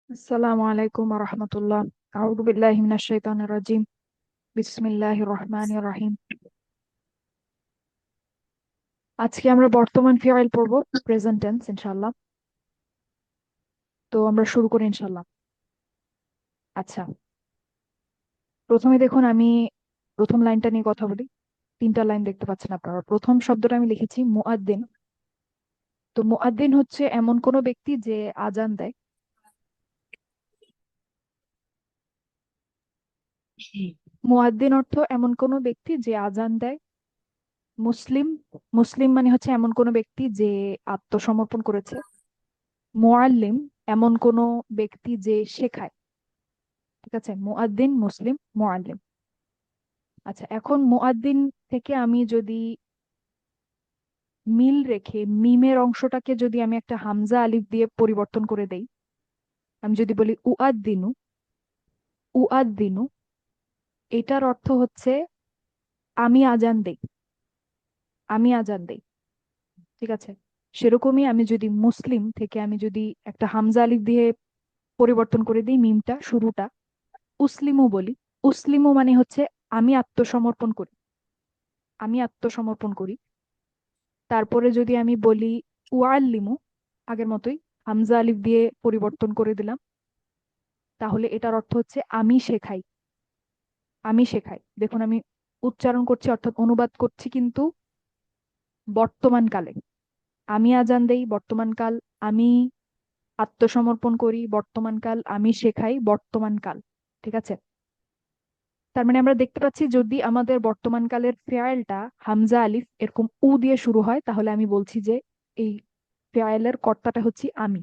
আসসালামু আলাইকুম ওয়া রাহমাতুল্লাহ। আউযু বিল্লাহি মিনাশ শাইতানির রাজিম। বিসমিল্লাহির রহমানির রহিম। আজকে আমরা বর্তমান ফিআইল পড়ব, প্রেজেন্ট টেন্স ইনশাআল্লাহ। তো আমরা শুরু করি ইনশাআল্লাহ। আচ্ছা, প্রথমে দেখুন আমি প্রথম লাইনটা নিয়ে কথা বলি। তিনটা লাইন দেখতে পাচ্ছেন আপনারা। প্রথম শব্দটা আমি লিখেছি মুআদ্দিন। তো মুআদ্দিন হচ্ছে এমন কোনো ব্যক্তি যে আজান দেয়। মুআদ্দিন অর্থ এমন কোনো ব্যক্তি যে আজান দেয়। মুসলিম, মুসলিম মানে হচ্ছে এমন কোনো ব্যক্তি যে আত্মসমর্পণ করেছে। মুআল্লিম এমন কোনো ব্যক্তি যে শেখায়। ঠিক আছে, মুআদ্দিন, মুসলিম, মুআল্লিম। আচ্ছা, এখন মুআদ্দিন থেকে আমি যদি মিল রেখে মিমের অংশটাকে যদি আমি একটা হামজা আলিফ দিয়ে পরিবর্তন করে দেই, আমি যদি বলি উআদ্দিনু, উআদ্দিনু, এটার অর্থ হচ্ছে আমি আজান দেই, আমি আজান দেই। ঠিক আছে, সেরকমই আমি যদি মুসলিম থেকে আমি যদি একটা হামজা আলিফ দিয়ে পরিবর্তন করে দিই মিমটা শুরুটা, উসলিমু বলি। উসলিমু মানে হচ্ছে আমি আত্মসমর্পণ করি, আমি আত্মসমর্পণ করি। তারপরে যদি আমি বলি ওয়াল্লিমু, আগের মতোই হামজা আলিফ দিয়ে পরিবর্তন করে দিলাম, তাহলে এটার অর্থ হচ্ছে আমি শেখাই, আমি শেখাই। দেখুন আমি উচ্চারণ করছি অর্থাৎ অনুবাদ করছি কিন্তু বর্তমান কালে। আমি আজান দেই বর্তমান কাল, আমি আত্মসমর্পণ করি বর্তমান কাল, আমি শেখাই বর্তমান কাল। ঠিক আছে, তার মানে আমরা দেখতে পাচ্ছি যদি আমাদের বর্তমান কালের ফেয়ালটা হামজা আলিফ এরকম উ দিয়ে শুরু হয়, তাহলে আমি বলছি যে এই ফেয়ালের কর্তাটা হচ্ছে আমি।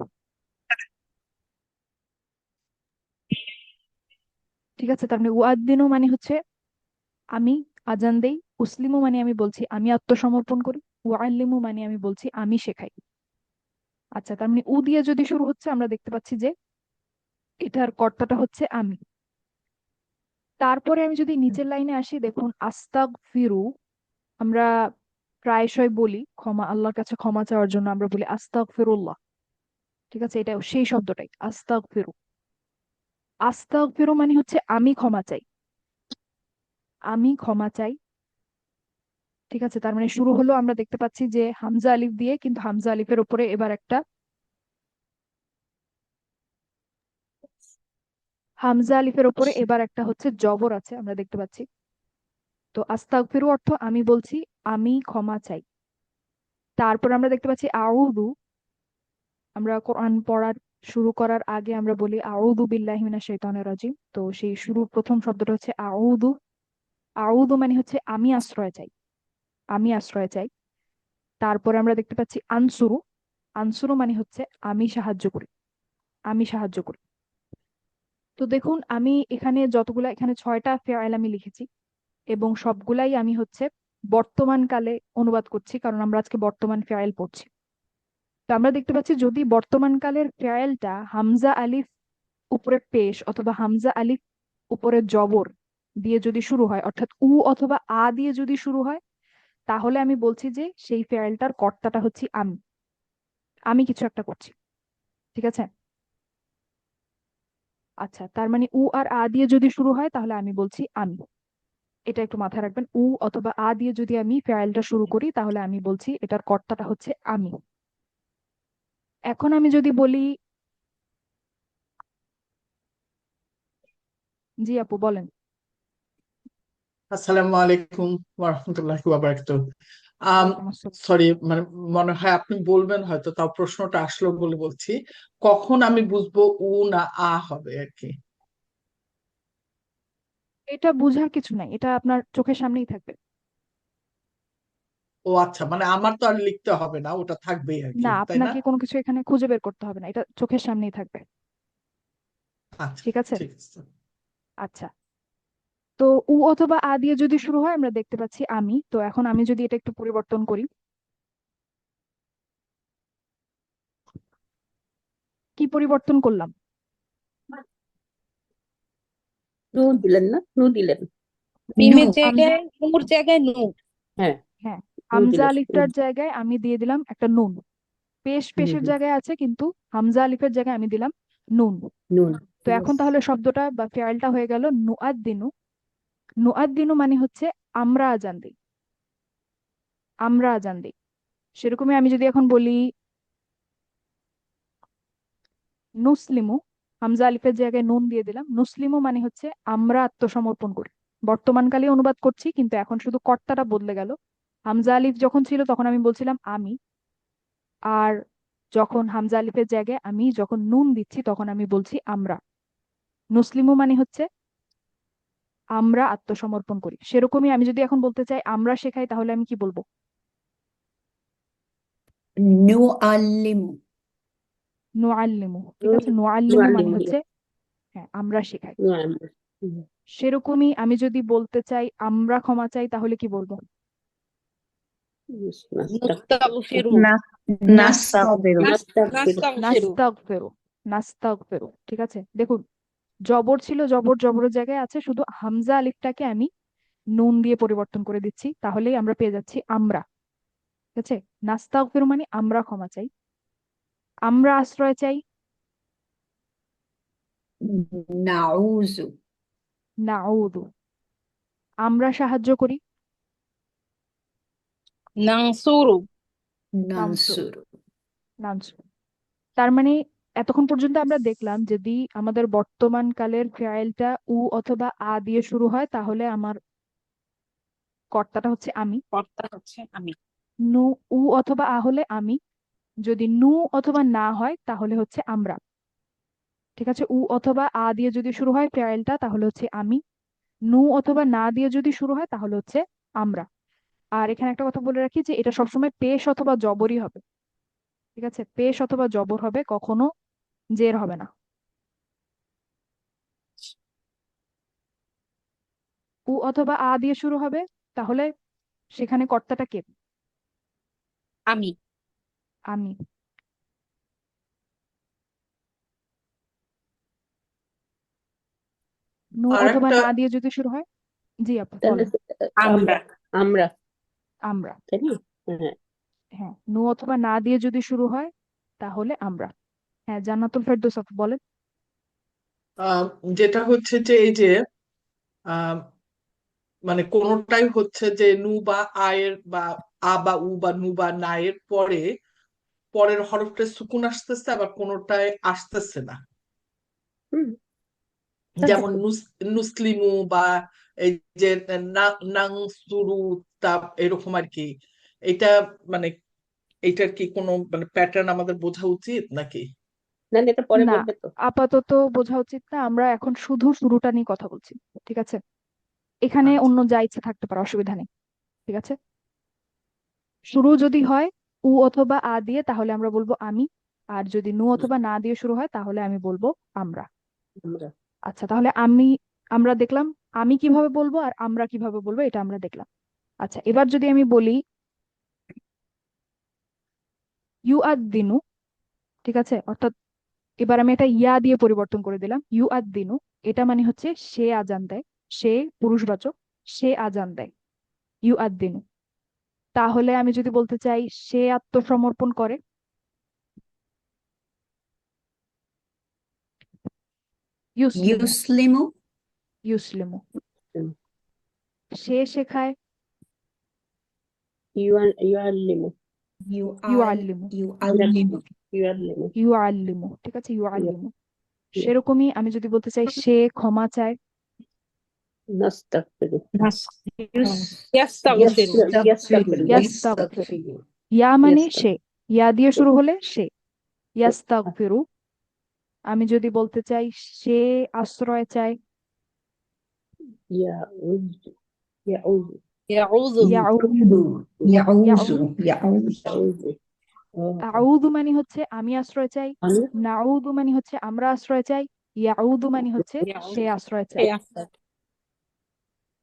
ঠিক আছে, তার মানে উয়াদ্দিনু মানে হচ্ছে আমি আজান দেই, উসলিমু মানে আমি বলছি আমি আত্মসমর্পণ করি, ওয়াল্লিমু মানে আমি বলছি আমি শেখাই। আচ্ছা, তার মানে উ দিয়ে যদি শুরু হচ্ছে আমরা দেখতে পাচ্ছি যে এটার কর্তাটা হচ্ছে আমি। তারপরে আমি যদি নিচের লাইনে আসি, দেখুন আস্তাগফিরু, আমরা প্রায়শই বলি ক্ষমা, আল্লাহর কাছে ক্ষমা চাওয়ার জন্য আমরা বলি আস্তাগফিরুল্লাহ। ঠিক আছে, এটা সেই শব্দটাই আস্তাগফিরু। আস্তাগফিরু মানে হচ্ছে আমি ক্ষমা চাই, আমি ক্ষমা চাই। ঠিক আছে, তার মানে শুরু হলো আমরা দেখতে পাচ্ছি যে হামজা আলিফ দিয়ে, কিন্তু হামজা আলিফের উপরে এবার একটা হামজা আলিফের উপরে এবার একটা হচ্ছে জবর আছে আমরা দেখতে পাচ্ছি। তো আস্তাগফিরু অর্থ আমি বলছি আমি ক্ষমা চাই। তারপর আমরা দেখতে পাচ্ছি আউযু, আমরা কোরআন পড়ার শুরু করার আগে আমরা বলি আউযু বিল্লাহি মিনাশ শাইতানির রাজিম। তো সেই শুরুর প্রথম শব্দটা হচ্ছে আউযু। আউযু মানে হচ্ছে আমি আশ্রয় চাই, আমি আশ্রয় চাই। তারপরে আমরা দেখতে পাচ্ছি আনসুরু, আনসুরু মানে হচ্ছে আমি সাহায্য করি, আমি সাহায্য করি। তো দেখুন আমি এখানে যতগুলা, এখানে 6টা ফেয়াল আমি লিখেছি এবং সবগুলাই আমি হচ্ছে বর্তমান কালে অনুবাদ করছি, কারণ আমরা আজকে বর্তমান ফেয়াল পড়ছি। তো আমরা দেখতে পাচ্ছি যদি বর্তমান কালের ফেয়ালটা হামজা আলিফ উপরে পেশ অথবা হামজা আলিফ উপরে জবর দিয়ে যদি শুরু হয়, অর্থাৎ উ অথবা আ দিয়ে যদি শুরু হয়, তাহলে আমি বলছি যে সেই ফেয়ালটার কর্তাটা হচ্ছে আমি, আমি কিছু একটা করছি। ঠিক আছে, আচ্ছা, তার মানে উ আর আ দিয়ে যদি শুরু হয় তাহলে আমি বলছি আমি। এটা একটু মাথায় রাখবেন, উ অথবা আ দিয়ে যদি আমি ফেয়ালটা শুরু করি তাহলে আমি বলছি এটার কর্তাটা হচ্ছে আমি। এখন আমি যদি বলি, জি আপু বলেন। আসসালামু আলাইকুম ওয়া রাহমাতুল্লাহি ওয়া বারাকাতুহু। আম ওয়ালাইকুম আসসালাম। সরি, মানে মনে হয় আপনি বলবেন, হয়তো তাও প্রশ্নটা আসলো বলে বলছি। কখন আমি বুঝবো উ না আ হবে আর কি? এটা বুঝার কিছু নাই, এটা আপনার চোখের সামনেই থাকবে। ও আচ্ছা, মানে আমার তো আর লিখতে হবে না, ওটা থাকবেই আর কি, না, তাই না? আপনাকে কোনো কিছু এখানে খুঁজে বের করতে হবে না, এটা চোখের সামনেই থাকবে। আচ্ছা, ঠিক আছে, ঠিক আছে। আচ্ছা। তো উ অথবা আ দিয়ে যদি শুরু হয় আমরা দেখতে পাচ্ছি আমি। তো এখন আমি যদি এটা একটু পরিবর্তন করি, কি পরিবর্তন করলাম? নু দিলেন না, নু দিলেন। নু। মিমের হামজা, জায়গায় নুর জায়গায় নু। হ্যাঁ, হ্যাঁ, নু হামজা দিলেন। আলিফটার জায়গায় আমি দিয়ে দিলাম একটা নুন। পেশ হুম পেশের হুম জায়গায় আছে কিন্তু হামজা আলিফের জায়গায় আমি দিলাম নুন। নুন। তো এখন তাহলে শব্দটা বা ফেয়ালটা হয়ে গেল নুআদ্দিনু। নুআদ্দিনু মানে হচ্ছে আমরা আজান দিই, আমরা আজান দিই। সেরকমই আমি যদি এখন বলি নুসলিমু, হামজা আলিফের জায়গায় নুন দিয়ে দিলাম, নুসলিমু মানে হচ্ছে আমরা আত্মসমর্পণ করি। বর্তমানকালে অনুবাদ করছি, কিন্তু এখন শুধু কর্তাটা বদলে গেল। হামজা আলিফ যখন ছিল তখন আমি বলছিলাম আমি, আর যখন হামজা আলিফের জায়গায় আমি যখন নুন দিচ্ছি তখন আমি বলছি আমরা। নুসলিমু মানে হচ্ছে আমরা আত্মসমর্পণ করি। সেরকমই আমি যদি এখন বলতে চাই আমরা শেখাই, তাহলে আমি কি বলবো? نعلم নুআল্লিমু। ঠিক আছে, নুআল্লিমু মানে নুআল্লিমু। হচ্ছে হ্যাঁ আমরা শেখাই। নুআল্লিমু। সেরকমই আমি যদি বলতে চাই আমরা ক্ষমা চাই, তাহলে কি বলবো? নাস্তাগফিরু। نستغفر নাস্তাগফিরু। নাস্তাগফিরু। নাস্তাগফিরু। ঠিক আছে, দেখুন জবর ছিল, জবর জবরের জায়গায় আছে, শুধু হামজা আলিফটাকে আমি নুন দিয়ে পরিবর্তন করে দিচ্ছি, তাহলেই আমরা পেয়ে যাচ্ছি আমরা। ঠিক আছে, নাস্তাগফিরু মানে আমরা ক্ষমা চাই, আমরা আশ্রয় চাই, نعوذ নাউদু। আমরা সাহায্য করি, নানসুরু। নানসুরু। ننصر নানসুরু। তার মানে এতক্ষণ পর্যন্ত আমরা দেখলাম যদি আমাদের বর্তমান কালের ফেয়ালটা উ অথবা আ দিয়ে শুরু হয়, তাহলে আমার কর্তাটা হচ্ছে আমি। কর্তা হচ্ছে আমি। নু, উ অথবা আ হলে আমি, যদি নু অথবা না হয় তাহলে হচ্ছে আমরা। ঠিক আছে, উ অথবা আ দিয়ে যদি শুরু হয় ফেয়ালটা, তাহলে হচ্ছে আমি। নু অথবা না দিয়ে যদি শুরু হয় তাহলে হচ্ছে আমরা। আর এখানে একটা কথা বলে রাখি যে এটা সবসময় পেশ অথবা জবরই হবে। ঠিক আছে, পেশ অথবা জবর হবে, কখনো জের হবে না। উ অথবা আ দিয়ে শুরু হবে, তাহলে সেখানে কর্তাটা কে? আমি। আমি। নু আর অথবা একটা না দিয়ে যদি শুরু হয়, জি আপু তাহলে বলেন। আমরা। আমরা। আমরা। তাই না? হ্যাঁ। হ্যাঁ, নু অথবা না দিয়ে যদি শুরু হয় তাহলে আমরা। হ্যাঁ, জান্নাতুল ফেরদৌস আপু বলেন। আহ, যেটা হচ্ছে যে এই যে আহ, মানে কোনোটাই হচ্ছে যে নু বা আয়ের বা আ বা উ বা নু বা না এর পরে পরের হরফটা সুকুন আসতেছে, আবার কোনোটায় আসতেছে না। হুম। যেমন নুসলিমু বা এই যে নাংসুরু, তা এরকম আর কি। এটা মানে এইটার কি কোনো মানে প্যাটার্ন আমাদের বোঝা উচিত নাকি? না না, এটা পরে না, বলবে তো। আপাতত বোঝা উচিত না, আমরা এখন শুধু শুরুটা নিয়ে কথা বলছি। ঠিক আছে, এখানে আচ্ছা, অন্য যা ইচ্ছে থাকতে পারে, অসুবিধা নেই। ঠিক আছে, শুরু যদি হয় উ অথবা আ দিয়ে তাহলে আমরা বলবো আমি, আর যদি নু অথবা না দিয়ে শুরু হয় তাহলে আমি বলবো আমরা। আমরা। আচ্ছা, তাহলে আমি, আমরা দেখলাম আমি কিভাবে বলবো আর আমরা কিভাবে বলবো, এটা আমরা দেখলাম। আচ্ছা, এবার যদি আমি বলি ইউ আদ দিনু, ঠিক আছে, অর্থাৎ এবার আমি এটা ইয়া দিয়ে পরিবর্তন করে দিলাম, ইউ আদ দিনু। এটা মানে হচ্ছে সে আজান দেয়, সে পুরুষবাচক, সে আজান দেয়, ইউ আদ দিনু। তাহলে আমি যদি বলতে চাই সে আত্মসমর্পণ করে, ইউসলিমু। يسلم ইউসলিমু। সে শেখায়, ইউআল্লিমু। ইউ আল্লিমু। يعلم ইউআল্লিমু। ইউ আল্লিমু। ঠিক আছে, ইউ ইয়া- আল্লিমু। ইয়া। সেরকমই আমি যদি বলতে চাই সে ক্ষমা চায়, নাস্তাগফিরু। يستغفر ইয়াস্তাগফিরু। ইয়াস্তাগফিরু। يستغفر ইয়া মানে সে, ইয়াস্তাগফিরু। ইয়া দিয়ে শুরু হলে সে, ইয়াস্তাগফিরু। আমি যদি বলতে চাই সে আশ্রয় চায়, ইয়াউযু। ইয়াউযু। ইয়াউযু। ইয়াউযু। يعوذ ইয়াউ- يعوذ ইয়াউযু। আউযু মানে হচ্ছে আমি আশ্রয় চাই, আমি। নাউযু মানে হচ্ছে আমরা আশ্রয় চাই, ইয়াউযু মানে হচ্ছে সে আশ্রয় চায়।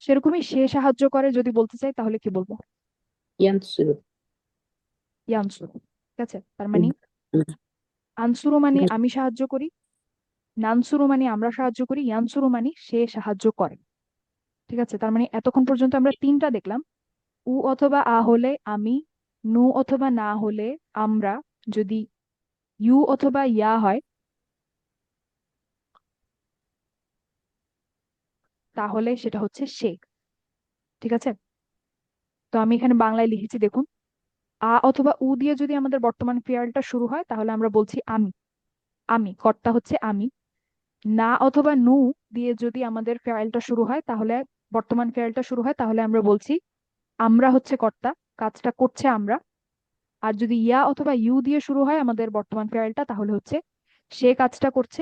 সেরকমই সে সাহায্য করে যদি বলতে চাই তাহলে কি বলবো? ইয়ানসুরু। ইয়ানসুরু। ঠিক আছে, তার মানে আনসুরু মানে আমি সাহায্য করি, নানসুরু মানে আমরা সাহায্য করি, ইয়ানসুরু মানে সে সাহায্য করে। ঠিক আছে, তার মানে এতক্ষণ পর্যন্ত আমরা তিনটা দেখলাম। উ অথবা আ হলে আমি, নু অথবা না হলে আমরা, যদি ইউ অথবা ইয়া হয় তাহলে সেটা হচ্ছে সে। ঠিক আছে, তো আমি এখানে বাংলায় লিখেছি দেখুন, আ অথবা উ দিয়ে যদি আমাদের বর্তমান ফেয়ালটা শুরু হয় তাহলে আমরা বলছি আমি। আমি, কর্তা হচ্ছে আমি। না অথবা নু দিয়ে যদি আমাদের ফেয়ালটা শুরু হয় তাহলে, বর্তমান ফেয়ালটা শুরু হয় তাহলে আমরা বলছি আমরা হচ্ছে কর্তা, কাজটা করছে আমরা। আর যদি ইয়া অথবা ইউ দিয়ে শুরু হয় আমাদের বর্তমান ফেয়ালটা তাহলে হচ্ছে সে কাজটা করছে।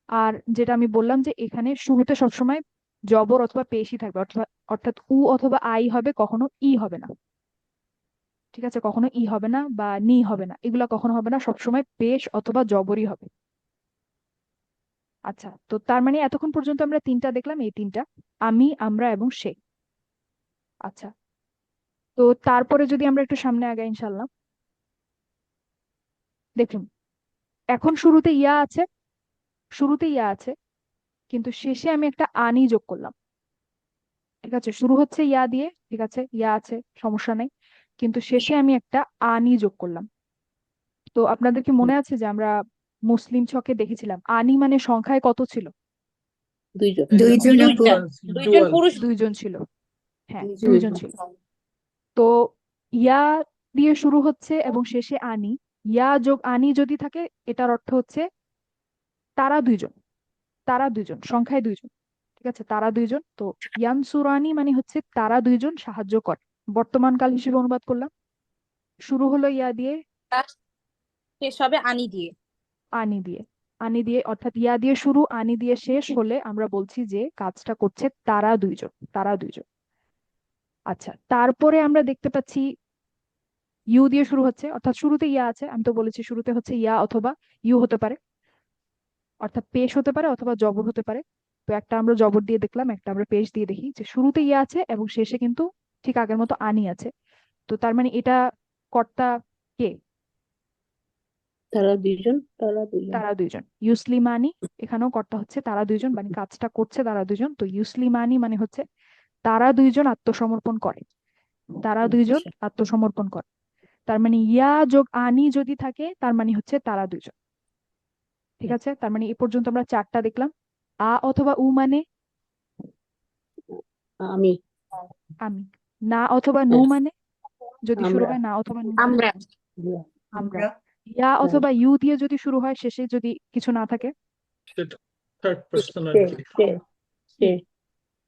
আর যেটা আমি বললাম যে এখানে শুরুতে সবসময় জবর অথবা পেশই থাকবে, অর্থাৎ অর্থাৎ উ অথবা আই হবে, কখনো ই হবে না। ঠিক আছে, কখনো ই হবে না বা নি হবে না, এগুলা কখনো হবে না, সবসময় পেশ অথবা জবরই হবে। আচ্ছা, তো তার মানে এতক্ষণ পর্যন্ত আমরা তিনটা দেখলাম, এই তিনটা, আমি, আমরা এবং সে। আচ্ছা, তো তারপরে যদি আমরা একটু সামনে আগাই ইনশাল্লাহ, দেখুন এখন শুরুতে ইয়া আছে, শুরুতে ইয়া আছে, কিন্তু শেষে আমি একটা আনি যোগ করলাম। ঠিক আছে, শুরু হচ্ছে ইয়া দিয়ে, ঠিক আছে, ইয়া আছে, সমস্যা নেই, কিন্তু শেষে আমি একটা আনি যোগ করলাম। তো আপনাদের কি মনে আছে যে আমরা মুসলিম ছকে দেখেছিলাম আনি মানে সংখ্যায় কত ছিল? দুইজন। দুইজন আপু। দুইটা, দুইজন ডুয়াল। পুরুষ। দুইজন ছিল। হ্যাঁ, দুইজন। দুইজন ছিল। তো ইয়া দিয়ে শুরু হচ্ছে এবং শেষে আনি, ইয়া যোগ আনি যদি থাকে এটার অর্থ হচ্ছে তারা দুইজন, তারা দুইজন, সংখ্যায় দুইজন। ঠিক আছে, তারা দুইজন। তো ইয়ানসুরানি মানে হচ্ছে তারা দুইজন সাহায্য করে, বর্তমান কাল হিসেবে অনুবাদ করলাম। শুরু হলো ইয়া দিয়ে, তার শেষ হবে আনি দিয়ে। আনি দিয়ে, আনি দিয়ে, অর্থাৎ ইয়া দিয়ে শুরু আনি দিয়ে শেষ হলে আমরা বলছি যে কাজটা করছে তারা দুইজন, তারা দুইজন। আচ্ছা, তারপরে আমরা দেখতে পাচ্ছি ইউ দিয়ে শুরু হচ্ছে, অর্থাৎ শুরুতে ইয়া আছে, আমি তো বলেছি শুরুতে হচ্ছে ইয়া অথবা ইউ হতে পারে, অর্থাৎ পেশ হতে পারে অথবা জবর হতে পারে। তো একটা আমরা জবর দিয়ে দেখলাম, একটা আমরা পেশ দিয়ে দেখি যে শুরুতে ইয়া আছে এবং শেষে কিন্তু ঠিক আগের মতো আনি আছে। তো তার মানে এটা কর্তা কে? তারা দুইজন, তারা দুইজন। তারা দুইজন, ইউসলিমানি। এখানেও কর্তা হচ্ছে তারা দুইজন, মানে কাজটা করছে তারা দুইজন। তো ইউসলিমানি মানে হচ্ছে তারা দুইজন আত্মসমর্পণ করে, তারা দুইজন আচ্ছা, আত্মসমর্পণ করে। তার মানে ইয়া যোগ আনি যদি থাকে তার মানে হচ্ছে তারা দুইজন। ঠিক আছে, তার মানে এই পর্যন্ত আমরা চারটা দেখলাম। আ অথবা উ মানে আমি, আমি। না অথবা নু হ্যাঁ, মানে, যদি শুরু আমরা, হয় না অথবা নু দিয়ে, আমরা। আমরা। আমরা। ইয়া হ্যাঁ, অথবা ইউ দিয়ে যদি শুরু হয়, শেষে যদি কিছু না থাকে, সেটা থার্ড পার্সন আর সে, কি। সে, সে, হি।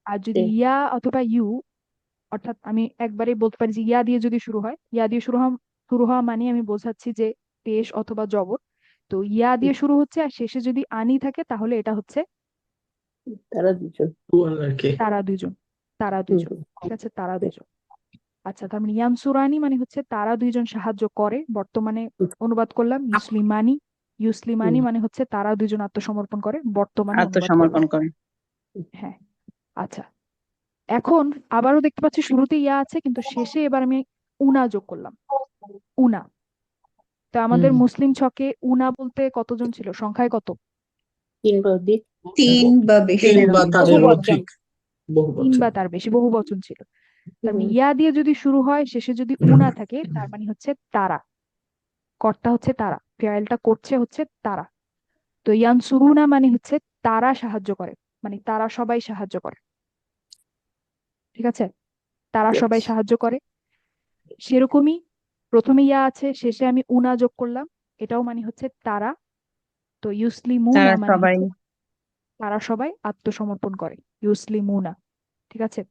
আর সে। যদি ইয়া অথবা ইউ, অর্থাৎ আমি একবারে বলতে পারি যে ইয়া দিয়ে যদি শুরু হয়, ইয়া দিয়ে শুরু হওয়া মানে আমি বোঝাচ্ছি যে পেশ অথবা জবর। তো ইয়া দিয়ে শুরু হচ্ছে আর শেষে যদি আনি থাকে তাহলে এটা হচ্ছে তারা দুজন। ডুয়াল আর কি। তারা দুজন, তারা হুম, দুজন। হুম, ঠিক আছে, তারা দুজন। আচ্ছা, তার মানে ইয়ানসুরানি মানে হচ্ছে তারা দুইজন সাহায্য করে, বর্তমানে অনুবাদ করলাম ইউসলিমানি। ইউসলিমানি হুম, মানে হচ্ছে তারা দুইজন আত্মসমর্পণ করে, বর্তমানে অনুবাদ আত্মসমর্পণ করলাম। করে। হ্যাঁ। আচ্ছা, এখন আবারও দেখতে পাচ্ছি শুরুতে ইয়া আছে কিন্তু শেষে এবার আমি উনা যোগ করলাম, উনা। তো আমাদের হুম। মুসলিম ছকে উনা বলতে কতজন ছিল, সংখ্যায় কত? তিন বা অধিক। তিন বা বেশি। তিন বা তাদের বহুবচন। অধিক, বহু তিন বচন। বা তার বেশি, বহু বচন ছিল। তার মানে হুম, ইয়া দিয়ে যদি শুরু হয় শেষে যদি উনা থাকে তার মানে হচ্ছে তারা, কর্তা হচ্ছে তারা, ফেয়ালটা করছে হচ্ছে তারা। তো ইয়ানসুরুনা মানে হচ্ছে তারা সাহায্য করে, মানে তারা সবাই সাহায্য করে। ঠিক আছে, তারা yes. সবাই সাহায্য করে। সেরকমই প্রথমে ইয়া আছে, শেষে আমি উনা যোগ করলাম, এটাও মানে হচ্ছে তারা। তো ইউসলিমুনা তারা মানে সবাই। হচ্ছে তারা সবাই আত্মসমর্পণ করে, ইউসলিমুনা। ঠিক আছে,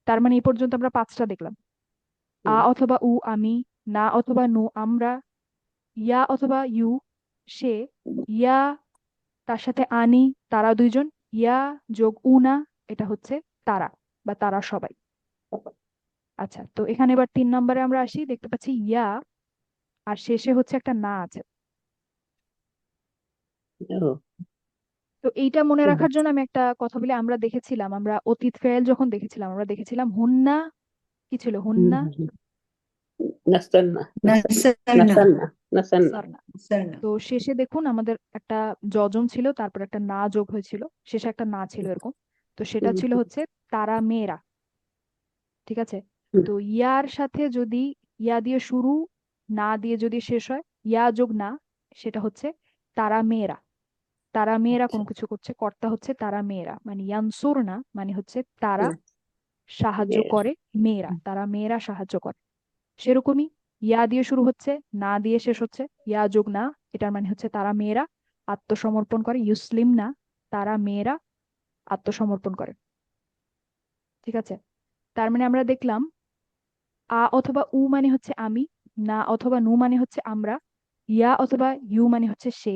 তার মানে এই পর্যন্ত আমরা পাঁচটা দেখলাম। আ হুম, অথবা উ আমি, না অথবা নু আমরা, ইয়া অথবা ইউ সে, ইয়া তার সাথে আনি তারা দুইজন, ইয়া যোগ উনা এটা হচ্ছে তারা বা তারা সবাই। আচ্ছা, তো এখানে এবার 3 নম্বরে আমরা আসি, দেখতে পাচ্ছি ইয়া আর শেষে হচ্ছে একটা না আছে। ও, তো এইটা মনে হুম, রাখার জন্য আমি একটা কথা বলি, আমরা দেখেছিলাম, আমরা অতীত ফেল যখন দেখেছিলাম আমরা দেখেছিলাম হুন্না, কি ছিল হুম, হুন্না? হুম। নাসান্না, নাসারনা। নাসান্না, নাসান্না। সরনা। নাসারনা। তো শেষে দেখুন আমাদের একটা যজন ছিল, তারপর একটা না যোগ হয়েছিল, শেষে একটা না ছিল এরকম। তো সেটা হুম, ছিল হচ্ছে তারা মেয়েরা। ঠিক আছে, হুম, তো ইয়ার সাথে যদি ইয়া দিয়ে শুরু, না দিয়ে যদি শেষ হয়, ইয়া যোগ না, সেটা হচ্ছে তারা মেয়েরা, তারা মেয়েরা আচ্ছা কোনো কিছু করছে, কর্তা হচ্ছে তারা মেয়েরা, মানে ইয়ানসুরনা মানে হচ্ছে তারা হুম, সাহায্য মেয়েরা করে, মেয়েরা, তারা মেয়েরা সাহায্য করে। সেরকমই ইয়া দিয়ে শুরু হচ্ছে, না দিয়ে শেষ হচ্ছে, ইয়া যোগ না, এটার মানে হচ্ছে তারা মেয়েরা আত্মসমর্পণ করে, ইউসলিম না, তারা মেয়েরা আত্মসমর্পণ করে। ঠিক আছে, তার মানে আমরা দেখলাম আ অথবা উ মানে হচ্ছে আমি, না অথবা নু মানে হচ্ছে আমরা, ইয়া অথবা ইউ মানে হচ্ছে সে।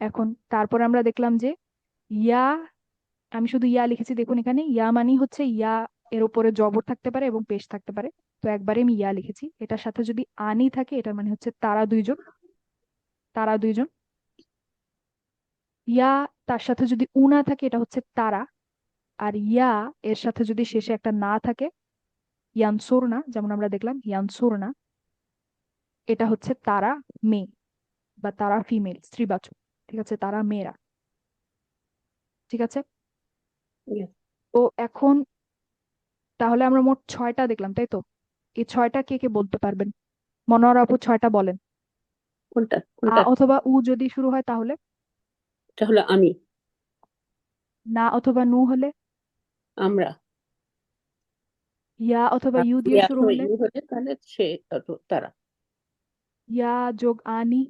এখন তারপর আমরা দেখলাম যে ইয়া, আমি শুধু ইয়া লিখেছি, দেখুন এখানে ইয়া মানে হচ্ছে ইয়া এর উপরে জবর থাকতে পারে এবং পেশ থাকতে পারে। তো একবারে আমি ইয়া লিখেছি, এটার সাথে যদি আনি থাকে এটার মানে হচ্ছে তারা দুইজন, তারা দুইজন। ইয়া তার সাথে যদি উ না থাকে এটা হচ্ছে তারা। আর ইয়া এর সাথে যদি শেষে একটা না থাকে, ইয়ানসুর না, যেমন আমরা দেখলাম ইয়ানসুর না, এটা হচ্ছে তারা মেয়ে বা তারা ফিমেল, স্ত্রীবাচক। ঠিক আছে, তারা মেয়েরা। ঠিক আছে, Yes. তো এখন তাহলে আমরা মোট 6টা দেখলাম, তাই তো? এই 6টা কে কে বলতে পারবেন? মনোয়ার আপু 6টা বলেন। কোনটা আ কোনটা অথবা উ যদি শুরু হয় তাহলে, এটা হলো আমি, না অথবা নু হলে, আমরা, ইয়া অথবা আর ইউ দিয়ে ইয়া শুরু অথবা হলে, ইউ হলে তাহলে সে তারা। ইয়া যোগ আনি,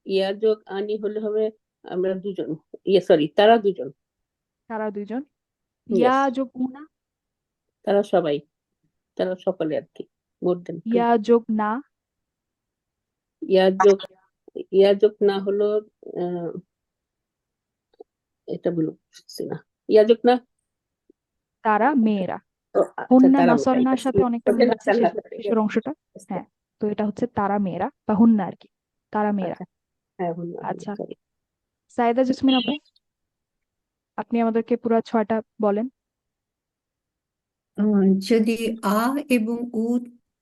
ইয়া যোগ আনি হলে হবে আমরা দুজন, ইয়ে সরি তারা দুজন। তারা দুইজন। ইয়া ইয়েস, যোগ উনা, তারা সবাই, তারা সকলে আর কি, মোর দেন টু। ইয়া যোগ না, ইয়া যোগ, ইয়া যোগ না হলো আহ, এটা বলছি না, ইয়া যোগ না। তারা মেয়েরা। ও আচ্ছা, হুন্না তারা মেয়েরা, নসরনার yes, সাথে অনেকটা ওদের মিল আছে, নাচার শেষের নাচার, ঠিক শেষের আছে। অংশটা। Yes, হ্যাঁ, তো এটা হচ্ছে তারা মেয়েরা বা হুন্না আর কি, তারা মেয়েরা। আচ্ছা, হ্যাঁ হুন্না হুন্না আচ্ছা, সরি। সাইদা জেসমিন আপু, আপনি আমাদেরকে পুরো 6টা বলেন। যদি আ এবং উ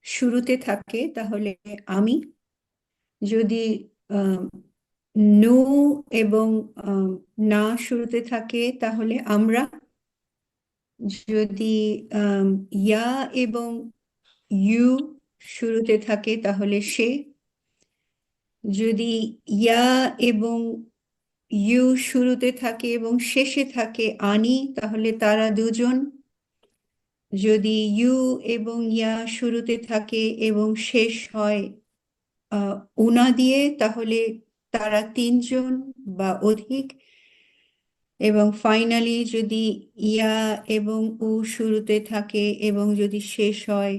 শুরুতে থাকে তাহলে আমি, যদি আহ, নু এবং না শুরুতে থাকে তাহলে আমরা, যদি ইয়া এবং ইউ শুরুতে থাকে তাহলে সে, যদি ইয়া এবং ইউ শুরুতে থাকে এবং শেষে থাকে আনি তাহলে তারা দুজন, যদি ইউ এবং ইয়া শুরুতে থাকে এবং শেষ হয় আহ, উনা দিয়ে তাহলে তারা তিনজন বা অধিক, এবং ফাইনালি যদি ইয়া এবং উ শুরুতে থাকে এবং যদি শেষ হয়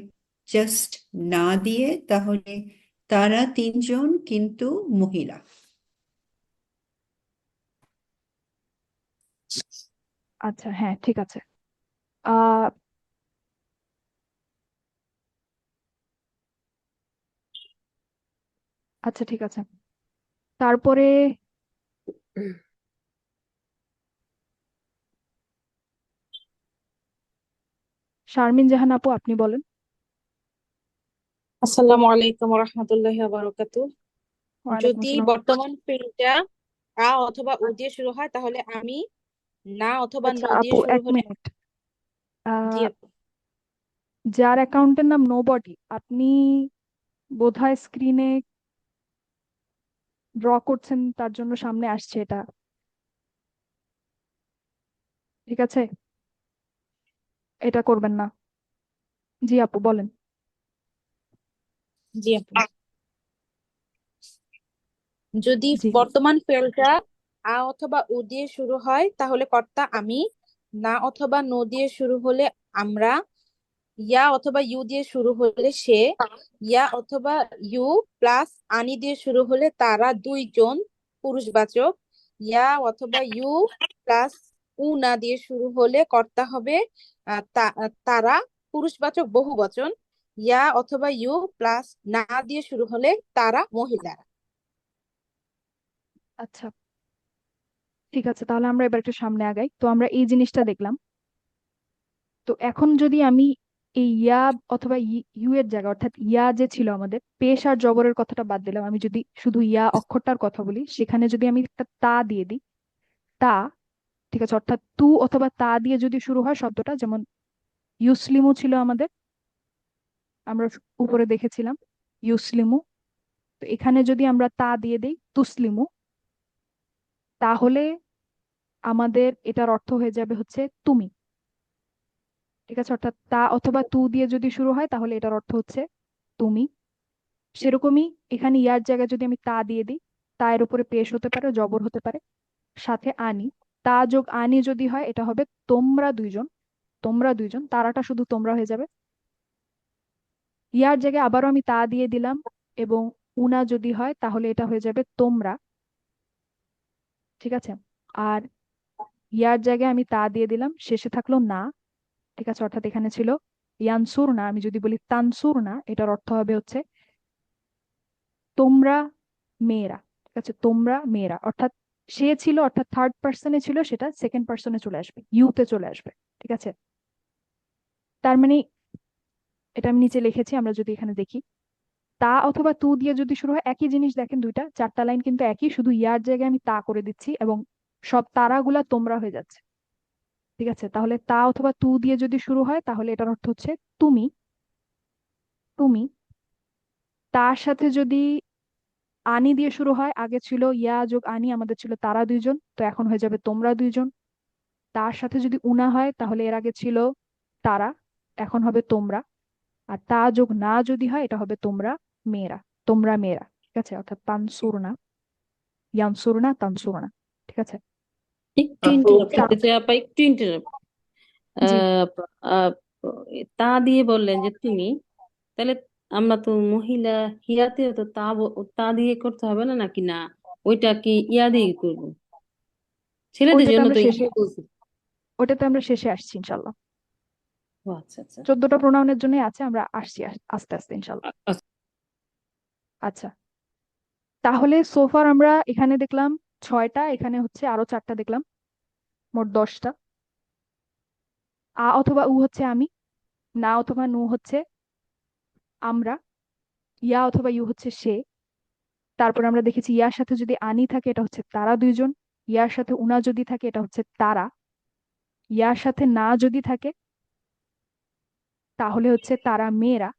জাস্ট না দিয়ে তাহলে তারা তিনজন কিন্তু মহিলা। আচ্ছা, হ্যাঁ, ঠিক আছে। আহ আচ্ছা, ঠিক আছে। তারপরে শারমিন জাহান আপু, আপনি বলেন। আসসালামু আলাইকুম রহমতুল্লাহি বারাকাতু। ওয়ালাইকুম যদি আসসালাম। বর্তমান ফিল্ডটা আ অথবা উ দিয়ে শুরু হয় তাহলে আমি, না অথবা আচ্ছা নু দিয়ে আপু, শুরু এক হলে মিনিট। জি আহ আপু। যার অ্যাকাউন্টের নাম নোবডি, আপনি বোধহয় স্ক্রিনে ড্র করছেন, তার জন্য সামনে আসছে এটা। ঠিক আছে, এটা করবেন না। জি আপু, বলেন। জি আপু, যদি জি, বর্তমান ফিল্ডটা আ অথবা উ দিয়ে শুরু হয় তাহলে কর্তা আমি, না অথবা নু দিয়ে শুরু হলে আমরা, ইয়া অথবা ইউ দিয়ে শুরু হলে সে, ইয়া অথবা ইউ প্লাস আনি দিয়ে শুরু হলে তারা দুইজন পুরুষবাচক, ইয়া অথবা ইউ প্লাস উ না দিয়ে শুরু হলে কর্তা হবে তারা পুরুষবাচক বহুবচন, ইয়া অথবা ইউ প্লাস না দিয়ে শুরু হলে তারা মহিলারা। আচ্ছা, ঠিক আছে, তাহলে আমরা এবার একটু সামনে আগাই। তো আমরা এই জিনিসটা দেখলাম। তো এখন যদি আমি এই ইয়া অথবা ইউ এর জায়গা, অর্থাৎ ইয়া যে ছিল আমাদের, পেশ আর জবরের কথাটা বাদ দিলাম, আমি যদি শুধু ইয়া অক্ষরটার কথা বলি, সেখানে যদি আমি একটা তা দিয়ে দিই, তা, ঠিক আছে, অর্থাৎ তু অথবা তা দিয়ে যদি শুরু হয় শব্দটা, যেমন ইউসলিমু ছিল আমাদের, আমরা উপরে দেখেছিলাম ইউসলিমু। তো এখানে যদি আমরা তা দিয়ে দিই তুসলিমু, তাহলে আমাদের এটার অর্থ হয়ে যাবে হচ্ছে তুমি। ঠিক আছে, অর্থাৎ তা অথবা তু দিয়ে যদি শুরু হয় তাহলে এটার অর্থ হচ্ছে তুমি। সেরকমই এখানে ইয়ার জায়গায় যদি আমি তা দিয়ে দিই, তা এর উপরে পেশ হতে পারে, জবর হতে পারে, সাথে আনি, তা যোগ আনি যদি হয় এটা হবে তোমরা দুইজন। তোমরা দুইজন, তারাটা শুধু তোমরা হয়ে যাবে। ইয়ার জায়গায় আবারও আমি তা দিয়ে দিলাম, এবং উনা যদি হয় তাহলে এটা হয়ে যাবে তোমরা। ঠিক আছে, আর ইয়ার জায়গায় আমি তা দিয়ে দিলাম, শেষে থাকলো না। ঠিক আছে, অর্থাৎ এখানে ছিল ইয়ানসুর না, আমি যদি বলি তানসুর না, এটার অর্থ হবে হচ্ছে তোমরা মেয়েরা। ঠিক আছে, তোমরা মেয়েরা, অর্থাৎ সে ছিল, অর্থাৎ থার্ড পার্সনে ছিল, সেটা সেকেন্ড পার্সনে চলে আসবে, ইউতে চলে আসবে। ঠিক আছে, তার মানে এটা আমি নিচে লিখেছি, আমরা যদি এখানে দেখি তা অথবা তু দিয়ে যদি শুরু হয়, একই জিনিস দেখেন, দুইটা চারটা লাইন কিন্তু একই, শুধু ইয়ার জায়গায় আমি তা করে দিচ্ছি এবং সব তারাগুলা তোমরা হয়ে যাচ্ছে। ঠিক আছে, তাহলে তা অথবা তু দিয়ে যদি শুরু হয় তাহলে এটার অর্থ হচ্ছে তুমি। তুমি, তার সাথে যদি আনি দিয়ে শুরু হয়, আগে ছিল ইয়া যোগ আনি, আমাদের ছিল তারা দুইজন, তো এখন হয়ে যাবে তোমরা দুইজন। তার সাথে যদি উনা হয় তাহলে এর আগে ছিল তারা, এখন হবে তোমরা। আর তা যোগ না যদি হয় এটা হবে তোমরা মেয়েরা। তোমরা মেয়েরা। ঠিক আছে, অর্থাৎ তানসুরনা, ইয়ানসুরনা, তানসুরনা। ঠিক আছে, একটু আপু ইন্টারাপ্ট তা করতে চাই আপা, একটু ইন্টারাপ্ট। জি, তা দিয়ে বললেন যে তুমি, তাহলে আমরা তো মহিলা, হিয়াতে তো তা দিয়ে করতে হবে না নাকি? না, ওইটা কি ইয়া দিয়ে করবো? ছেলেদের ওইটাতে জন্য আমরা তো শেষে, ইয়া বলছি। ওটাতে আমরা শেষে আসছি ইনশাল্লাহ। ও আচ্ছা আচ্ছা। 14টা প্রোনাউনের জন্য আছে, আমরা আসছি আস্তে আস্তে ইনশাল্লাহ। আচ্ছা, আচ্ছা, তাহলে সোফার আমরা এখানে দেখলাম 6টা, এখানে হচ্ছে আরো 4টা দেখলাম, মোট 10টা। অথবা উ হচ্ছে আমি, না অথবা নু হচ্ছে আমরা, ইয়া অথবা ইউ হচ্ছে সে। তারপর আমরা দেখেছি ইয়ার সাথে যদি আনি থাকে এটা হচ্ছে তারা দুইজন, ইয়ার সাথে উনা যদি থাকে এটা হচ্ছে তারা, ইয়ার সাথে না যদি থাকে তাহলে হচ্ছে তারা মেয়েরা।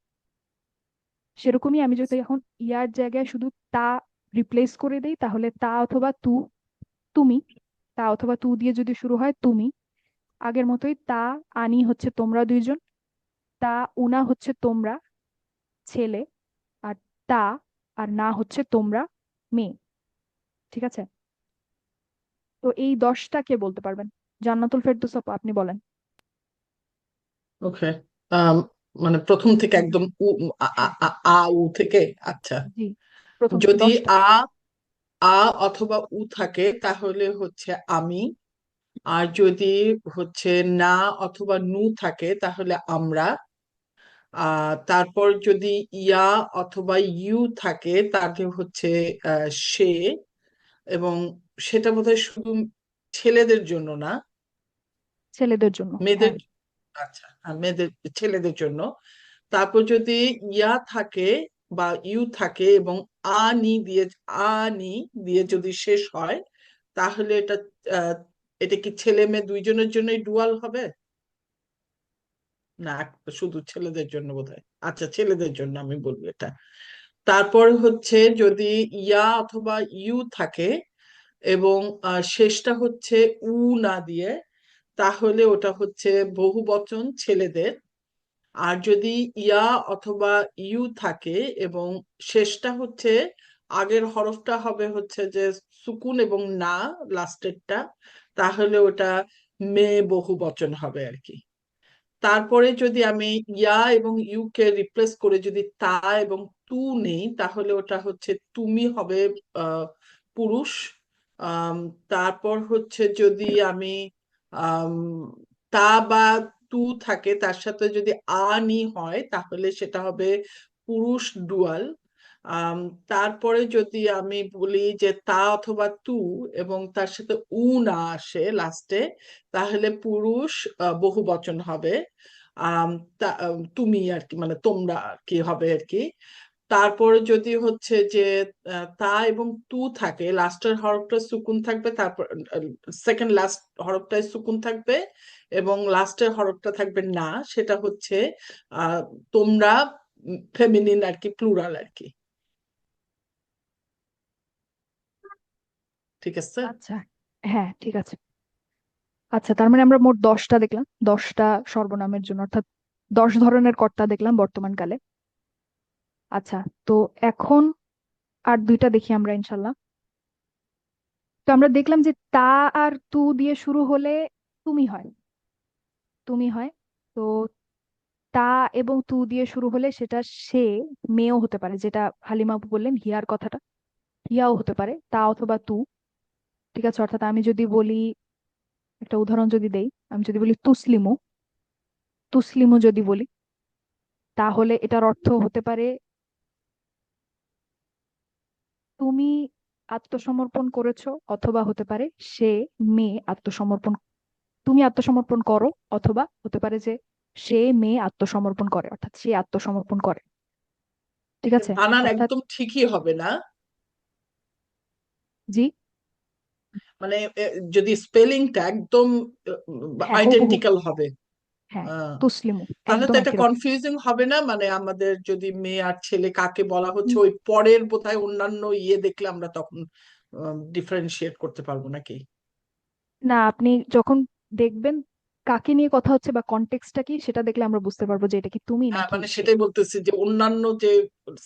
সেরকমই আমি যদি এখন ইয়ার জায়গায় শুধু তা রিপ্লেস করে দেই তাহলে তা অথবা তু, তুমি। তা অথবা তু দিয়ে যদি শুরু হয় তুমি, আগের মতোই তা আনি হচ্ছে তোমরা দুইজন, তা উনা হচ্ছে তোমরা ছেলে, আর তা আর না হচ্ছে তোমরা মেয়ে। ঠিক আছে, তো এই 10টা কে বলতে পারবেন? জান্নাতুল ফেরদৌস আপা, আপনি বলেন। ওকে, মানে প্রথম থেকে একদম আ আ হ্যাঁ, আ আ, উ থেকে। আচ্ছা, জি, প্রথম থেকে যদি 10টা। আ অথবা উ থাকে তাহলে হচ্ছে আমি। আর যদি হচ্ছে না অথবা নু থাকে তাহলে আমরা। তারপর যদি ইয়া অথবা ইউ থাকে তাহলে হচ্ছে সে। এবং সেটা বোধহয় শুধু ছেলেদের জন্য না, ছেলেদের জন্য, মেয়েদের। হ্যাঁ। আচ্ছা, মেয়েদের, ছেলেদের জন্য। তারপর যদি ইয়া থাকে বা ইউ থাকে এবং আনি দিয়ে যদি শেষ হয় তাহলে এটা আহ, এটা কি ছেলে মেয়ে দুইজনের জন্যই ডুয়াল হবে? না, শুধু ছেলেদের জন্য বোধহয়। আচ্ছা, ছেলেদের জন্য আমি বলবো এটা। তারপর হচ্ছে যদি ইয়া অথবা ইউ থাকে এবং শেষটা হচ্ছে উ না দিয়ে, তাহলে ওটা হচ্ছে বহু বচন ছেলেদের। আর যদি ইয়া অথবা ইউ থাকে এবং শেষটা হচ্ছে, আগের হরফটা হবে হচ্ছে যে সুকুন এবং না লাস্টেরটা, তাহলে ওটা মেয়ে বহু বচন হবে আর কি। তারপরে যদি আমি ইয়া এবং ইউ কে রিপ্লেস করে যদি তা এবং তু নেই তাহলে ওটা হচ্ছে তুমি হবে আহ, পুরুষ। আম, তারপর হচ্ছে যদি আমি আম, তা বা তু থাকে তার সাথে যদি আনি হয় তাহলে সেটা হবে পুরুষ ডুয়াল। আম, তারপরে যদি আমি বলি যে তা অথবা তু এবং তার সাথে উ না আসে লাস্টে, তাহলে পুরুষ বহু বচন হবে। আম, তুমি আর কি, মানে তোমরা আর কি হবে আর কি। তারপরে যদি হচ্ছে যে তা এবং তু থাকে, লাস্টের হরফটা সুকুন থাকবে, তারপর সেকেন্ড লাস্ট হরফটায় সুকুন থাকবে এবং লাস্টের হরফটা থাকবে না, সেটা হচ্ছে আহ তোমরা, ফেমিনিন আর কি, প্লুরাল আর কি। ঠিক আছে। আচ্ছা, হ্যাঁ, ঠিক আছে। আচ্ছা, তার মানে আমরা মোট 10টা দেখলাম, 10টা সর্বনামের জন্য, অর্থাৎ 10 ধরনের কর্তা দেখলাম বর্তমান কালে। আচ্ছা, তো এখন আর 2টা দেখি আমরা ইনশাল্লাহ। তো আমরা দেখলাম যে তা আর তু দিয়ে শুরু হলে তুমি হয়, তুমি হয়। তো তা এবং তু দিয়ে শুরু হলে সেটা সে, মেয়েও হতে পারে, যেটা হালিমা আপু বললেন হিয়ার কথাটা, হিয়াও হতে পারে, তা অথবা তু। ঠিক আছে, অর্থাৎ আমি যদি বলি, একটা উদাহরণ যদি দেই, আমি যদি বলি তুসলিমু, তুসলিমু যদি বলি, তাহলে এটার অর্থ হতে পারে তুমি আত্মসমর্পণ করেছো, অথবা হতে পারে সে, মেয়ে আত্মসমর্পণ, তুমি আত্মসমর্পণ করো, অথবা হতে পারে যে সে মেয়ে আত্মসমর্পণ করে, অর্থাৎ সে আত্মসমর্পণ করে। ঠিক আছে, বানান অর্থাৎ একদম ঠিকই হবে না, জি, মানে যদি স্পেলিংটা একদম হ্যাঁ হুবহু, আইডেন্টিক্যাল হবে। হ্যাঁ, আহ, তুসলিমু তাহলে তো একদম এটা একই রকম। কনফিউজিং হবে না, মানে আমাদের যদি মেয়ে আর ছেলে কাকে বলা হচ্ছে ওই পরের বোধহয় অন্যান্য ইয়ে দেখলে আমরা তখন ডিফারেন্সিয়েট করতে পারবো নাকি? না, আপনি যখন দেখবেন কাকে নিয়ে কথা হচ্ছে বা কনটেক্সটটা কি, সেটা দেখলে আমরা বুঝতে পারবো যে এটা কি তুমি হ্যাঁ, নাকি মানে সে। সেটাই বলতেছি যে অন্যান্য যে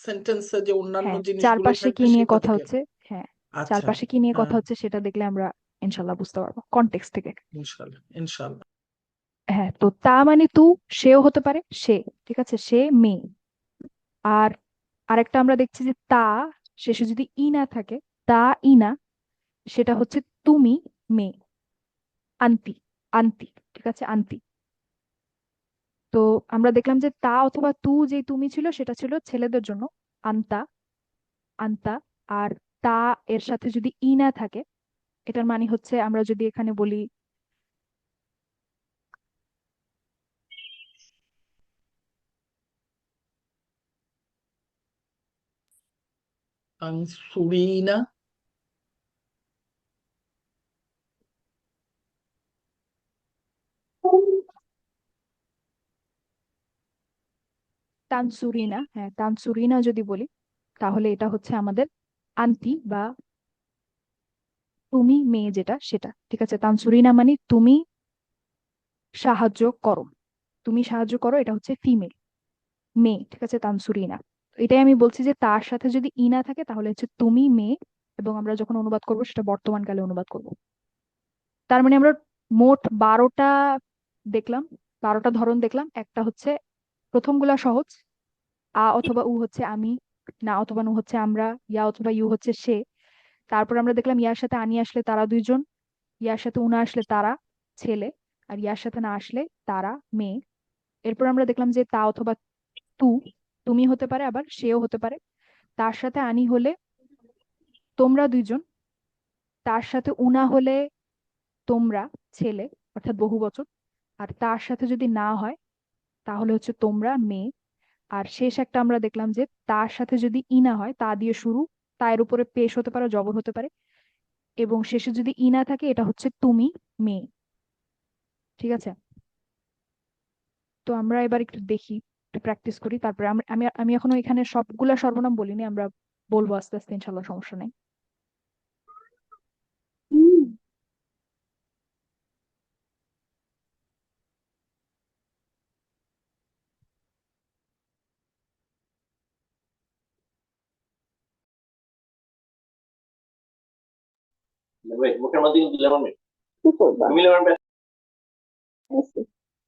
সেন্টেন্সে যে অন্যান্য হ্যাঁ, জিনিসগুলো চারপাশে কি থাকবে নিয়ে সেটা কথা দেখে। হচ্ছে, হ্যাঁ, আচ্ছা। চারপাশে কি নিয়ে কথা হ্যাঁ, হচ্ছে সেটা দেখলে আমরা ইনশাল্লাহ বুঝতে পারবো কনটেক্সট থেকে। ইনশাল্লাহ ইনশাল্লাহ। হ্যাঁ, তো তা মানে তু, সেও হতে পারে সে। ঠিক আছে, সে মেয়ে। আর আরেকটা আমরা দেখছি যে তা শেষে যদি ই না থাকে, তা ই না, সেটা হচ্ছে তুমি মেয়ে, আন্তি, আন্তি। ঠিক আছে, আন্তি। তো আমরা দেখলাম যে তা অথবা তু, যে তুমি ছিল সেটা ছিল ছেলেদের জন্য, আন্তা, আন্তা। আর তা এর সাথে যদি ই না থাকে, এটার মানে হচ্ছে আমরা যদি এখানে বলি, সুরিনা। তানসুরিনা, হ্যাঁ তানসুরিনা যদি বলি, তাহলে এটা হচ্ছে আমাদের আন্টি বা তুমি মেয়ে যেটা সেটা। ঠিক আছে, তানসুরিনা মানে তুমি সাহায্য করো, তুমি সাহায্য করো, এটা হচ্ছে ফিমেল, মেয়ে। ঠিক আছে, তানসুরিনা। তো এটাই আমি বলছি যে তার সাথে যদি ই না থাকে তাহলে হচ্ছে তুমি মেয়ে, এবং আমরা যখন অনুবাদ করব সেটা বর্তমান কালে অনুবাদ করব। তার মানে আমরা মোট 12টা দেখলাম, 12টা ধরন দেখলাম। একটা হচ্ছে, প্রথমগুলা সহজ, আ অথবা উ হচ্ছে আমি, না অথবা নু হচ্ছে আমরা, ইয়া অথবা ইউ হচ্ছে সে। তারপর আমরা দেখলাম ইয়ার সাথে আনি আসলে তারা দুইজন, ইয়ার সাথে উনা আসলে তারা ছেলে, আর ইয়ার সাথে না আসলে তারা মেয়ে। এরপর আমরা দেখলাম যে তা অথবা তু, তুমি হতে পারে আবার সেও হতে পারে। তার সাথে আনি হলে তোমরা দুইজন, তার সাথে উনা হলে তোমরা ছেলে, অর্থাৎ বহুবচন। আর তার সাথে যদি না হয় তাহলে হচ্ছে তোমরা মেয়ে। আর শেষ একটা আমরা দেখলাম যে তার সাথে যদি ই না হয়, তা দিয়ে শুরু, তা এর উপরে পেশ হতে পারে, জবর হতে পারে, এবং শেষে যদি ই না থাকে, এটা হচ্ছে তুমি মেয়ে। ঠিক আছে, তো আমরা এবার একটু দেখি, একটু প্র্যাকটিস করি, তারপরে আমি আমি এখনো এখানে সবগুলা সর্বনাম বলিনি, আমরা বলবো আস্তে আস্তে ইনশাল্লাহ, সমস্যা নেই। ভাই মুখের মধ্যে কিন্তু লেমন নেই, কি করবা তুমি লেমন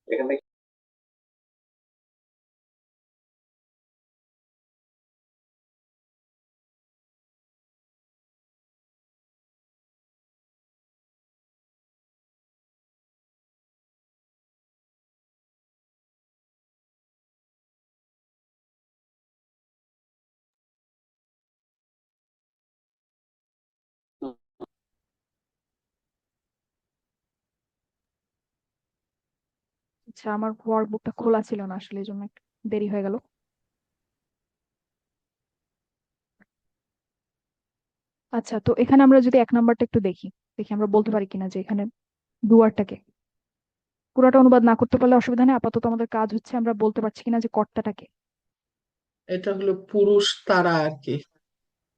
এখান থেকে আচ্ছা, আমার ওয়ার্কবুকটা খোলা ছিল না আসলে, এই জন্য একটু দেরি হয়ে গেল। আচ্ছা, তো এখানে আমরা যদি 1 নম্বরটা একটু দেখি, দেখি আমরা বলতে পারি কিনা যে এখানে ডুয়ারটাকে, পুরোটা অনুবাদ না করতে পারলে অসুবিধা নেই, আপাতত আমাদের কাজ হচ্ছে আমরা বলতে পারছি কিনা যে কর্তাটাকে। এটা হলো পুরুষ তারা আর কি।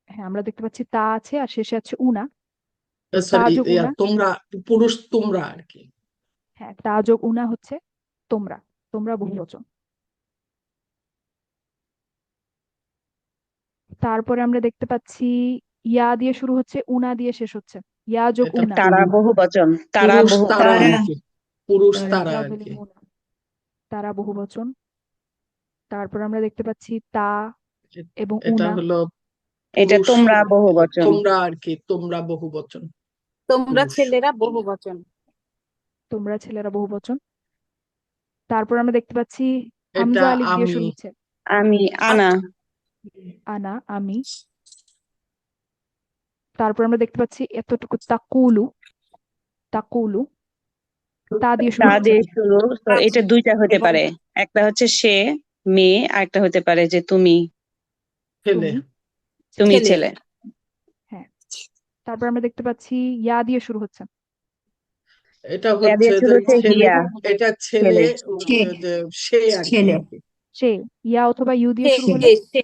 হ্যাঁ, আমরা দেখতে পাচ্ছি তা আছে আর শেষে আছে উনা। তা সরি, যোগ উনা, তোমরা, পুরুষ তোমরা আর কি। হ্যাঁ তা যোগ উনা হচ্ছে তোমরা, তোমরা বহুবচন। তারপরে আমরা দেখতে পাচ্ছি ইয়া দিয়ে শুরু হচ্ছে, উনা দিয়ে শেষ হচ্ছে। ইয়া যোগ এটা উনা, তারা বহুবচন, তারা পুরুষ তারা বহুবচন। তারা আর কি, পুরুষ তারা তারা আর কি। ইয়াযলিমুনা, তারা বহুবচন। তারপর আমরা দেখতে পাচ্ছি তা এবং এটা উনা, হলো এটা পুরুষ, তোমরা বহুবচন। তোমরা আর কি, তোমরা বহুবচন, তোমরা পুরুষ। ছেলেরা বহুবচন। তোমরা ছেলেরা বহুবচন। তারপর আমরা দেখতে পাচ্ছি এটা হামজা আলিফ দিয়ে আমি, শুরু হচ্ছে, আমি, আনা, আনা আমি। তারপর আমরা দেখতে পাচ্ছি এতটুকু তাকুলু, তাকুলু তা দিয়ে শুরু তা হচ্ছে, দিয়ে শুরু। তো এটা দুইটা হতে এবং পারে, একটা হচ্ছে সে মেয়ে, আর একটা হতে পারে যে তুমি, ছেলে। তুমি। তুমি ছেলে। ছেলে। হ্যাঁ। তারপর আমরা দেখতে পাচ্ছি ইয়া দিয়ে শুরু হচ্ছে, এটা ইয়া দিয়ে হচ্ছে শুরু যে হচ্ছে ছেলে, হিয়া, এটা ছেলে, ছেলে। যে সে আর কি। ছেলে সে। ইয়া অথবা ইউ দিয়ে সে শুরু হলে সে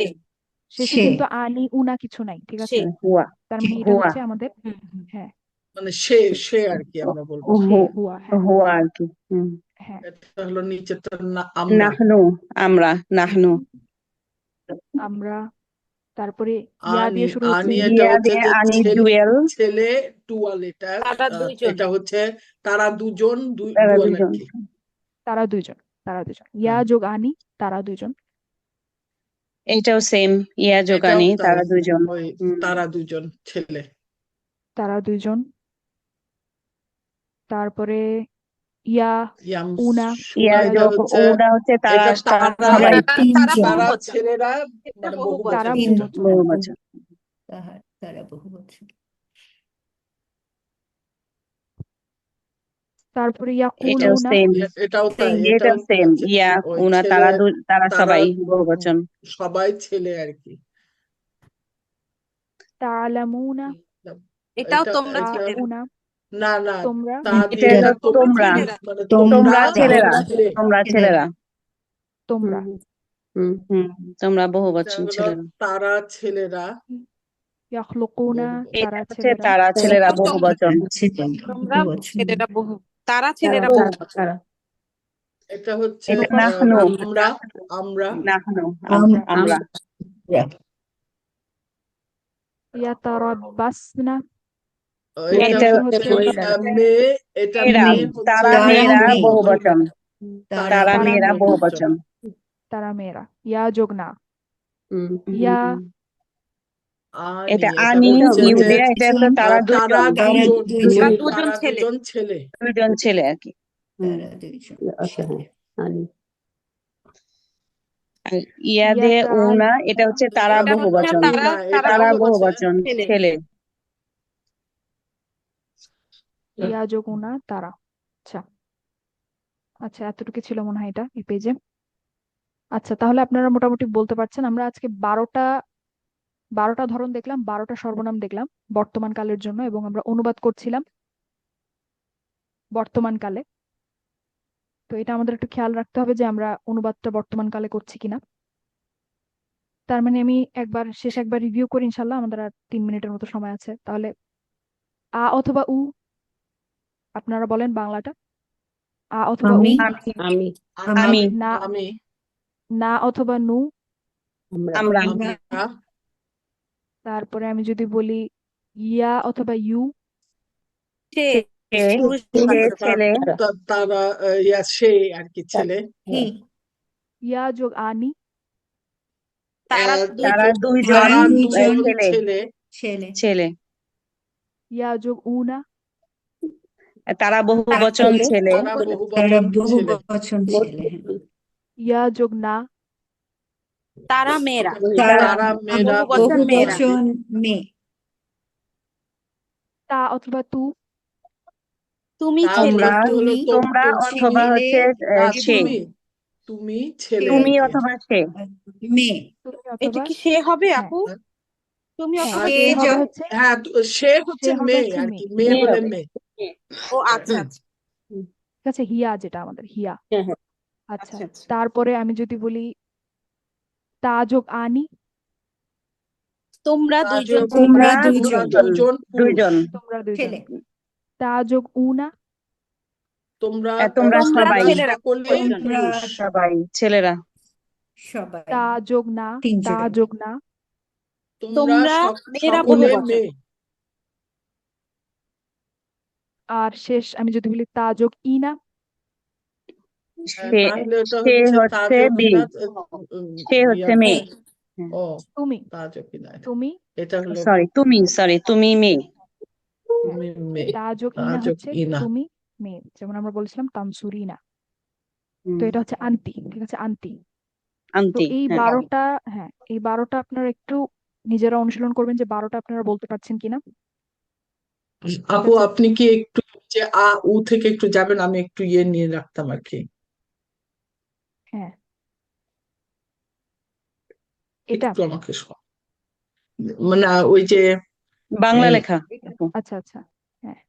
শেষে সে কিন্তু আনি উনা কিছু নাই, ঠিক আছে? সে হুয়া, তার মানে এটা হুয়া, হচ্ছে আমাদের, হ্যাঁ মানে সে, সে আর কি আমরা বলবো। সে, হুয়া, হ্যাঁ হুয়া আর কি। হ্যাঁ। এটা হলো নিচেরটা আমরা। নাহনু, আমরা, নাহনু। আমরা। তারপরে ইয়া আনি, দিয়ে শুরু হচ্ছে, আনি এটা ইয়া হচ্ছে দিয়ে যে আনি, ছেলে, জুয়েল, ছেলে ডুয়াল, এটা তারা দুইজন। এটা হচ্ছে তারা দুজন, তারা ডুয়াল আর দুজন। কি। তারা দুইজন, তারা দুইজন। ইয়া হ্যাঁ, যোগ আনি, তারা দুইজন। এইটাও সেম, ইয়া এটাও যোগানি, তাই, তারা দুজন। ওই তারা দুজন ছেলে। তারা দুইজন। তারপরে ইয়া ইয়াম উনা, ইয়া সুনা, ইয়া এটা যোগ হচ্ছে, ওটা হচ্ছে তারা, এটা তারা তারা, সবাই তারা তিনজন তারা বহুবচন। ছেলেরা, এটা মানে বহুবচন। তারা বহুবচন। তিনজন বহুবচন। বহুবচন। তারা বহুবচন। তারপরে এটাও ইয়াকুলুনা, সেম, এটাও তাই, এটাও এটাও সেম, ইয়া ওই উনা, ছেলে, তারা তারা তারা সবাই বহুবচন। সবাই ছেলে আর কি। তালামুনা, এটাও এটা তোমরা এটা ছেলেরা। তাউনা, না না, তোমরা। তা এটা দিয়ে হলো না, তোমরা, ছেলেরা। মানে তোমরা তোমরা ছেলেরা, ছেলে। তোমরা ছেলেরা। তোমরা। হুম, তোমরা এটা বহুবচন হলো ছেলেরা। তারা ছেলেরা ইয়াখলুকুনা, বহুবচন। এটা তারা হচ্ছে ছেলেরা। তারা ছেলেরা তোমরা বহুবচন। তোমরা বহুবচন। ছেলেরা তারা ছেলেরা তারা, বহুবচন। এটা হচ্ছে এটা মুফাস, নাহনু, আমরা, আমরা নাহনু, আমরা। আমরা। ইয়াতারাব্বাসনা, ইয়া এটা এটা দিয়ে শুরু হচ্ছে হচ্ছে, মেয়ে, এটা মেয়েরা, মেয়ে হচ্ছে তারা তারা মেয়েরা মেয়ে। বহুবচন, তারা তারা তারা মেয়েরা মেয়েরা, বহুবচন। তারা মেয়েরা। ইয়া যোগ না, হুম, ইয়া আনি, এটা এটা আনি, হচ্ছে যে ইউদিয়া, এটা হচ্ছে তারা তারা দুইজন, তারা দুজন, দুইজন। তারা দুজন তারা ছেলে। দুজন ছেলে। দুইজন ছেলে আর কি। তারা দুইজন ছেলে। আর ইয়া ইয়া দিয়ে তাআল, উনা, এটা হচ্ছে তারা এটা হচ্ছে বহুবচন, তারা না, তারা এটা তারা হচ্ছে বহুবচন ছেলে। ছেলে। ইয়া যোগ উনা, তারা। আচ্ছা, আচ্ছা এতটুকু ছিল মনে হয় এটা এই পেজে। আচ্ছা তাহলে আপনারা মোটামুটি বলতে পারছেন, আমরা আজকে 12টা ধরন দেখলাম, 12টা সর্বনাম দেখলাম বর্তমান কালের জন্য, এবং আমরা অনুবাদ করছিলাম বর্তমান কালে। তো এটা আমাদের একটু খেয়াল রাখতে হবে যে আমরা অনুবাদটা বর্তমান কালে করছি কিনা। তার মানে আমি একবার রিভিউ করি, ইনশাল্লাহ আমাদের আর 3 মিনিটের মতো সময় আছে। তাহলে আ অথবা উ, আপনারা বলেন বাংলাটা। আ অথবা উ, আমি আমি, আমি আমি, না, আমি, না অথবা নু। আমরা, আমরা আমরা, তারপরে আমি যদি বলি ইয়া অথবা ইউ, সে সে, পুরুষ সে বাচ্চা। ছেলে, তারা, ইয়া সে আর কি ছেলে। হি ইয়া যোগ আনি, তারা তারা দুইজন। দুইজন তারা দুইজন দুজন ছেলে, ছেলে। ছেলে। ছেলে। ইয়া যোগ উনা, তারা বহুবচন ছেলে, তারা তারা বহুবচন ছেলে। বহুবচন ছেলে। ইয়া যোগ না, তারা মেয়েরা। তারা তারা মেয়েরা বহুবচন মেয়েরা। বহুবচন মেয়ে। তা অথবা তু, তুমি তা ছেলে। অর্থ হলো তোমরা অথবা তুমি, হচ্ছে না সে, তুমি, তুমি ছেলে তুমি আর কি। অথবা সে। মেয়ে। তুমি এটা অথবা, কি সে হবে হ্যাঁ আপু? তুমি হ্যাঁ, অথবা সে সে হবে হবে। হচ্ছে, হ্যাঁ, সে হচ্ছে সে হবে মেয়ে হচ্ছে আর কি, মেয়ে। মেয়ে মেয়ে হলে হবে। মেয়ে। ও আচ্ছা আচ্ছা ঠিক আছে, হিয়া যেটা আমাদের হিয়া। হ্যাঁ। আচ্ছা, আচ্ছা আচ্ছা। তারপরে আমি যদি বলি তা যোগ আনি, তোমরা তা দুইজন যোগ তোমরা তোমরা দুজন দুজন পুরুষ দুইজন তোমরা দুইজন ছেলে তা যোগ উনা তোমরা তোমরা তোমরা সবাই ছেলেরা সকলে কয়জন? তোমরা পুরুষ সবাই ছেলেরা সবাই তা যোগ না তা তিনজন যোগ না তোমরা তোমরা মেয়েরা বহু সকলে বচন। মেয়ে আর শেষ আমি যদি বলি তা যোগ ইনা সে তাহলে এটা সে হচ্ছে তা হচ্ছে যোগ মেয়ে ইনা সে হচ্ছে মেয়ে মেয়ে ও তুমি তা যোগ ইনা তুমি এটা হলো তুমি মেয়ে হ্যাঁ তুমি মেয়ে তা যোগ তা ইনা যোগ হচ্ছে ইনা তুমি মেয়ে, যেমন আমরা বলেছিলাম তানসুরিনা। হুম, তো এটা হচ্ছে আন্টি, ঠিক আছে, আন্টি। তো আন্টি এই হ্যাঁ 12টা, হ্যাঁ এই 12টা আপনারা একটু নিজেরা অনুশীলন করবেন যে 12টা আপনারা বলতে পারছেন কিনা, ঠিক আপু আছে। আপনি কি একটু যে উ থেকে একটু যাবেন, আমি একটু ইয়ে নিয়ে রাখতাম আর কি, হ্যাঁ এটা একটু আমাকে মানে ওই যে বাংলা লেখা আপু। আচ্ছা আচ্ছা হ্যাঁ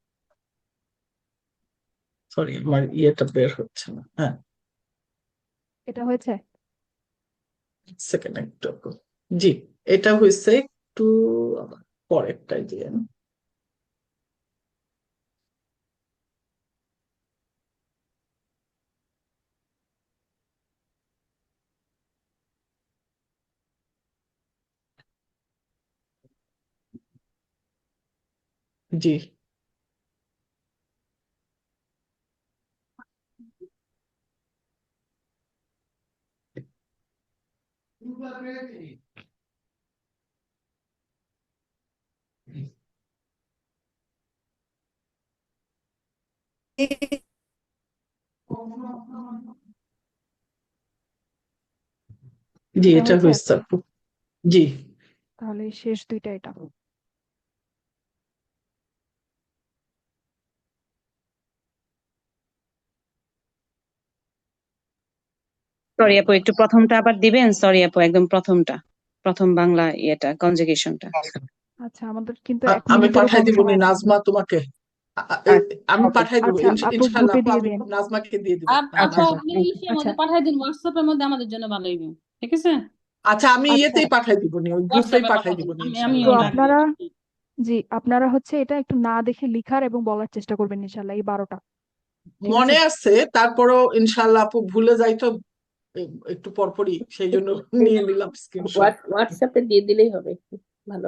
সরি আমার ইয়েটা বের হচ্ছে না, হ্যাঁ এটা হয়েছে। সেকেন্ড একটু আপু। জি এটা হয়েছে, একটু আবার পরেরটাই দিয়ে জি জি এটা এটা হয়েছে, হয়েছে আপু। জি তাহলে শেষ দুইটা এটা। সরি আপু একটু প্রথমটা আবার দিবেন, সরি আপু একদম প্রথম বাংলা ইয়েটা কনজুগেশনটা। আচ্ছা আমাদের কিন্তু 1 আমি মিনিটেরও পাঠাই কম দিব সময় আছে। নাজমা তোমাকে, আমি ওকে পাঠাই দিব আচ্ছা আপু ইনশাল্লাহ গ্রুপে আপু, দিয়ে আমি দিন। নাজমাকে দিয়ে দিব। আপু আচ্ছা আপনি ইসের আচ্ছা মধ্যে পাঠাই দিন, হোয়াটসঅ্যাপের মধ্যে আমাদের জন্য ভালো হইবে, ঠিক আছে? আচ্ছা আমি আচ্ছা ইয়েতেই পাঠাই দিব নি, ওই গ্রুপেই হোয়াটসঅ্যাপে পাঠাই পাঠাই দিব দিন, নি আমিও তো ইনশাল্লাহ। জি রাখবো। আপনারা, জি আপনারা হচ্ছে এটা একটু না দেখে লিখার এবং বলার চেষ্টা করবেন ইনশাল্লাহ, এই 12টা, ঠিক আছে। মনে আছে, তারপরও ইনশাল্লাহ আপু ভুলে যাই তো একটু পরপরই, সেই জন্য নিয়ে নিলাম স্ক্রিনশট। হোয়াটসঅ্যাপে দিয়ে দিলেই হবে।